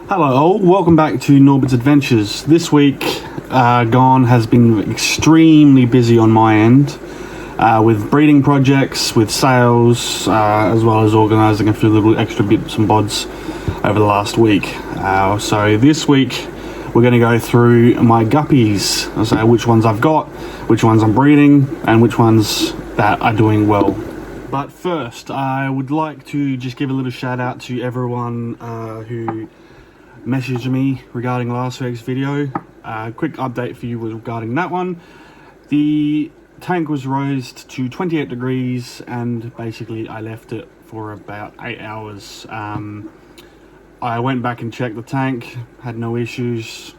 Hello all, welcome back to Norbit's Adventures. This week gone has been extremely busy on my end with breeding projects, with sales, as well as organising a few little extra bits and bobs over the last week. So this week we're going to go through my guppies, so which ones I've got, which ones I'm breeding, and which ones that are doing well. But first, I would like to just give a little shout out to everyone who messaged me regarding last week's video. Quick update for you regarding that one. The tank was raised to 28 degrees and basically I left it for about 8 hours. I went back and checked the tank, had no issues,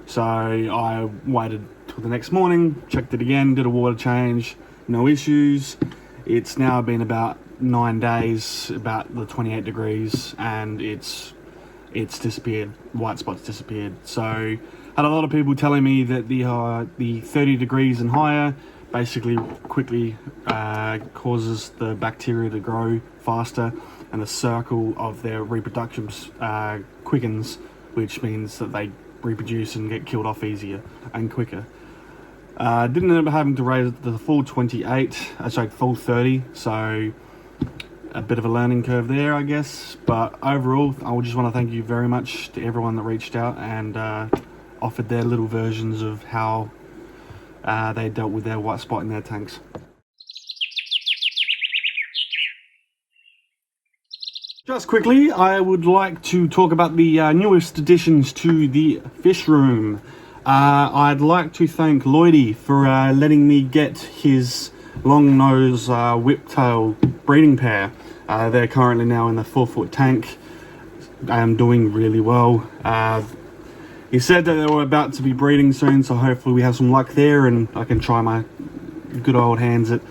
so I waited till the next morning, checked it again, did a water change, no issues. It's now been about 9 days, about the 28 degrees, and it's disappeared. White spots disappeared. So had a lot of people telling me that the 30 degrees and higher basically quickly causes the bacteria to grow faster, and the circle of their reproduction quickens, which means that they reproduce and get killed off easier and quicker. Didn't end up having to raise it to the full full 30, so a bit of a learning curve there, I guess. But overall, I just want to thank you very much to everyone that reached out and offered their little versions of how they dealt with their white spot in their tanks. Just quickly, I would like to talk about the newest additions to the fish room. I'd like to thank Lloydie for letting me get his long nose whiptail breeding pair. They're currently now in the 4-foot tank. I am doing really well. He said that they were about to be breeding soon, so hopefully we have some luck there and I can try my good old hands at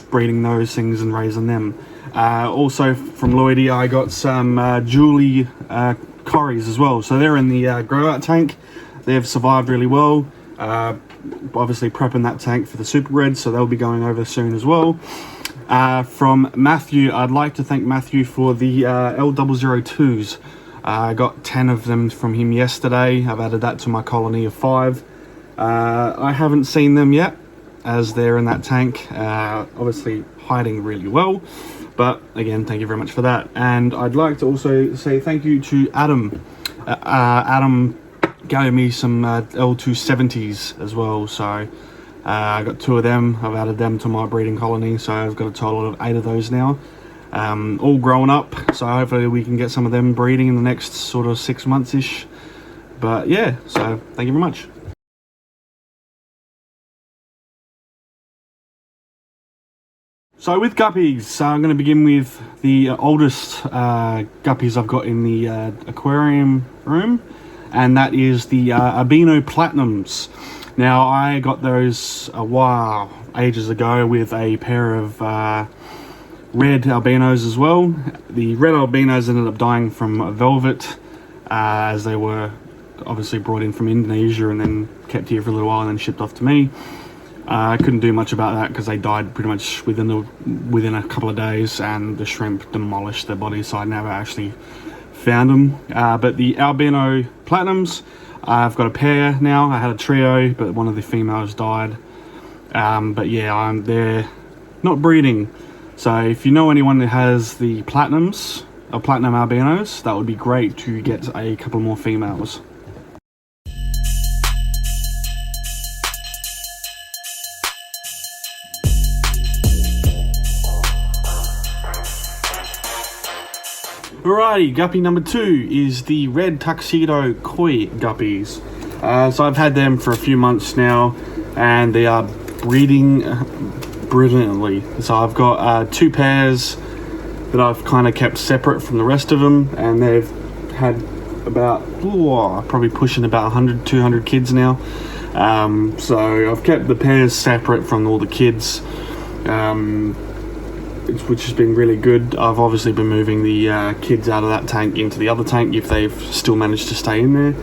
breeding those things and raising them. Also from Lloydie, I got some Julie Corries as well. So they're in the grow out tank. They've survived really well. Obviously prepping that tank for the super red, so they'll be going over soon as well. From Matthew, I'd like to thank Matthew for the L002s. I got 10 of them from him yesterday. I've added that to my colony of 5. I haven't seen them yet, as they're in that tank, obviously hiding really well. But again, thank you very much for that. And I'd like to also say thank you to Adam. Adam gave me some L270s as well, so I got 2 of them. I've added them to my breeding colony, so I've got a total of 8 of those now, all grown up, so hopefully we can get some of them breeding in the next sort of 6 months ish. But yeah, so thank you very much. So with guppies, I'm going to begin with the oldest guppies I've got in the aquarium room, and that is the albino platinums. Now I got those ages ago with a pair of red albinos as well. The red albinos ended up dying from velvet, as they were obviously brought in from Indonesia and then kept here for a little while and then shipped off to me. I couldn't do much about that because they died pretty much within a couple of days, and the shrimp demolished their bodies, so I never actually found them. But the albino platinums, I've got a pair now. I had a trio, but one of the females died. But yeah, they're not breeding. So if you know anyone that has the platinums or platinum albinos, that would be great to get a couple more females. Alrighty, guppy number 2 is the red tuxedo koi guppies. So I've had them for a few months now, and they are breeding brilliantly. So I've got 2 pairs that I've kind of kept separate from the rest of them, and they've had about probably pushing about 100, 200 kids now. So I've kept the pairs separate from all the kids, which has been really good. I've obviously been moving the kids out of that tank into the other tank if they've still managed to stay in there.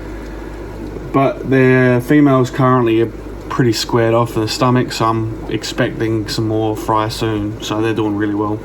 But their females currently are pretty squared off in the stomach, so I'm expecting some more fry soon. So they're doing really well.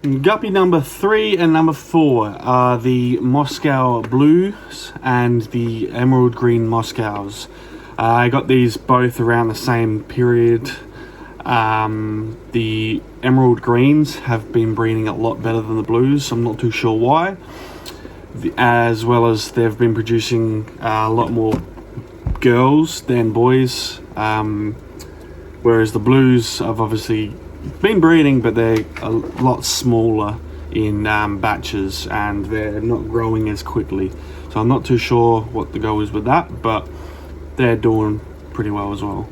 Guppy number 3 and number 4 are the Moscow Blues and the Emerald Green Moscows. I got these both around the same period. The Emerald Greens have been breeding a lot better than the Blues. I'm not too sure why. As well as they've been producing a lot more girls than boys. Whereas the Blues have obviously been breeding, but they're a lot smaller in batches and they're not growing as quickly. So I'm not too sure what the go is with that, but they're doing pretty well as well.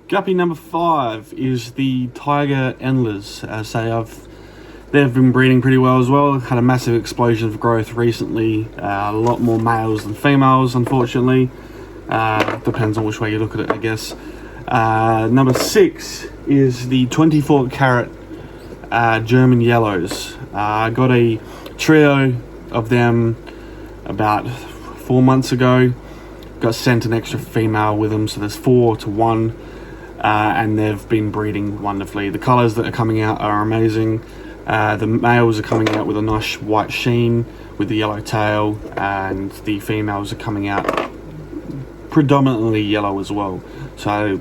Guppy number 5 is the Tiger Endlers. They've been breeding pretty well as well. Had a massive explosion of growth recently. A lot more males than females, unfortunately. Depends on which way you look at it, I guess. Number 6 is the 24 carat German Yellows. I got a trio of them about 4 months ago. Got sent an extra female with them, so there's 4 to 1. And they've been breeding wonderfully. The colours that are coming out are amazing. The males are coming out with a nice white sheen with the yellow tail, and the females are coming out predominantly yellow as well. So,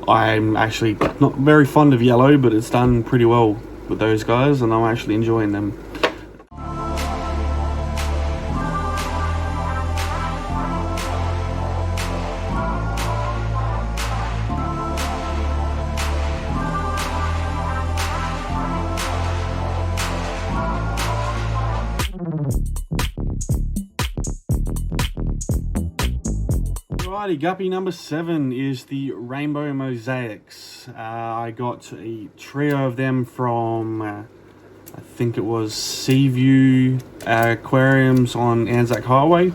I'm actually not very fond of yellow, but it's done pretty well with those guys, and I'm actually enjoying them. Alrighty, Guppy number 7 is the Rainbow Mosaics. I got a trio of them from, I think it was Seaview Aquariums on Anzac Highway,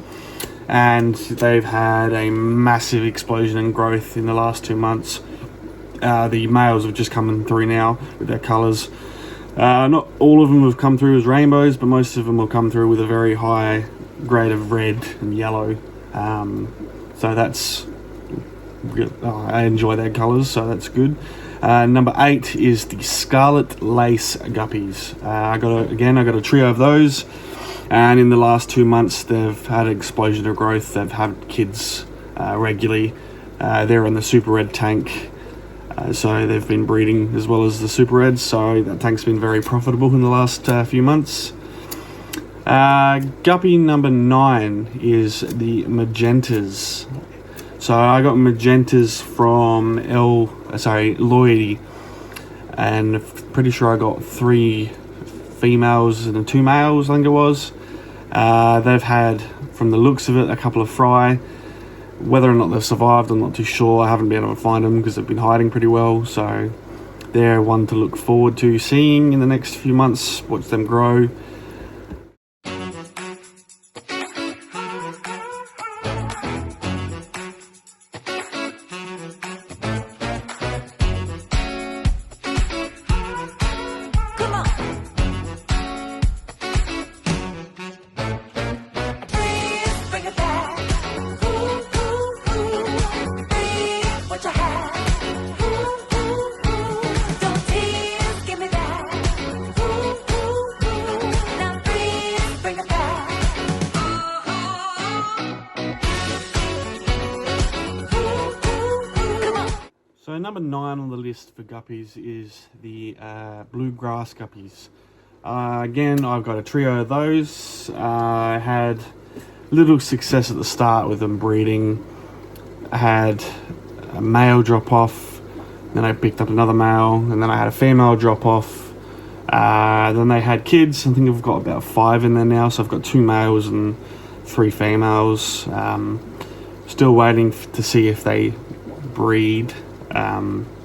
and they've had a massive explosion in growth in the last 2 months. The males have just come through now with their colours. Not all of them have come through as rainbows, but most of them will come through with a very high grade of red and yellow. So that's, I enjoy their colours, so that's good. Number 8 is the Scarlet Lace Guppies. I got a trio of those, and in the last 2 months they've had an explosion of growth. They've had kids regularly. They're in the Super Red tank, so they've been breeding as well as the Super Reds, so that tank's been very profitable in the last few months. Guppy number 9 is the Magentas. So I got Magentas from Lloyd, and pretty sure I got 3 females and 2 males, I think it was. They've had, from the looks of it, a couple of fry. Whether or not they've survived, I'm not too sure. I haven't been able to find them because they've been hiding pretty well, so they're one to look forward to seeing in the next few months, watch them grow. So number 9 on the list for guppies is the bluegrass guppies. Again, I've got a trio of those. I had little success at the start with them breeding. I had a male drop off, then I picked up another male, and then I had a female drop off. Then they had kids. I think I've got about 5 in there now, so I've got 2 males and 3 females. Still waiting to see if they breed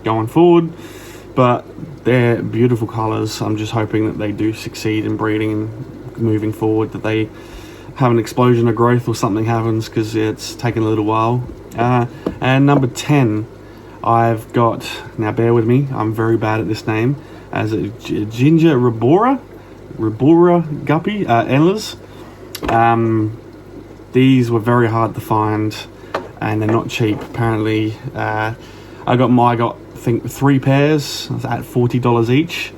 going forward, but they're beautiful colours. I'm just hoping that they do succeed in breeding and moving forward, that they have an explosion of growth or something happens, because it's taken a little while. And number 10, I've got, now bear with me, I'm very bad at this name, as a Ginger Rabora Guppy, Endlers. These were very hard to find, and they're not cheap. Apparently, I think 3 pairs at $40 each,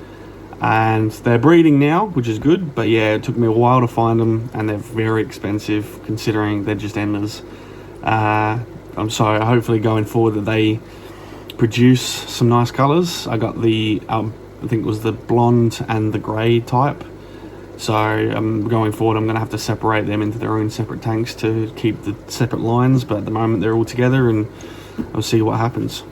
and they're breeding now, which is good. But yeah, it took me a while to find them, and they're very expensive considering they're just Endlers. I'm sorry. Hopefully, going forward, that they produce some nice colours. I got the I think it was the blonde and the grey type. So going forward, I'm going to have to separate them into their own separate tanks to keep the separate lines. But at the moment, they're all together, and I'll see what happens.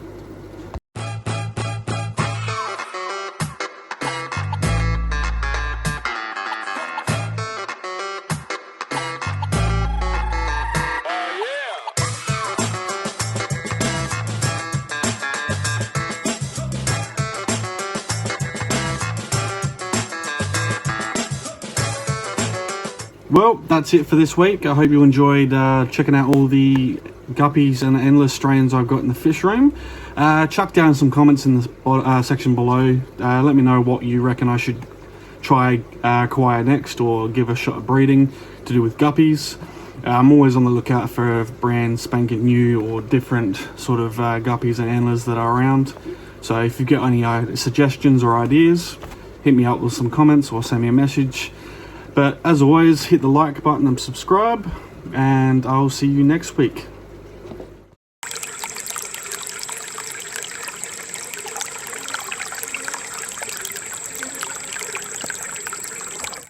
Well, that's it for this week. I hope you enjoyed checking out all the Guppies and Endless strains I've got in the fish room. Chuck down some comments in the section below. Let me know what you reckon I should try acquire next, or give a shot at breeding to do with Guppies. I'm always on the lookout for brand spanking new or different sort of Guppies and Endlers that are around. So if you've got any suggestions or ideas, hit me up with some comments or send me a message. But as always, hit the like button and subscribe, and I'll see you next week.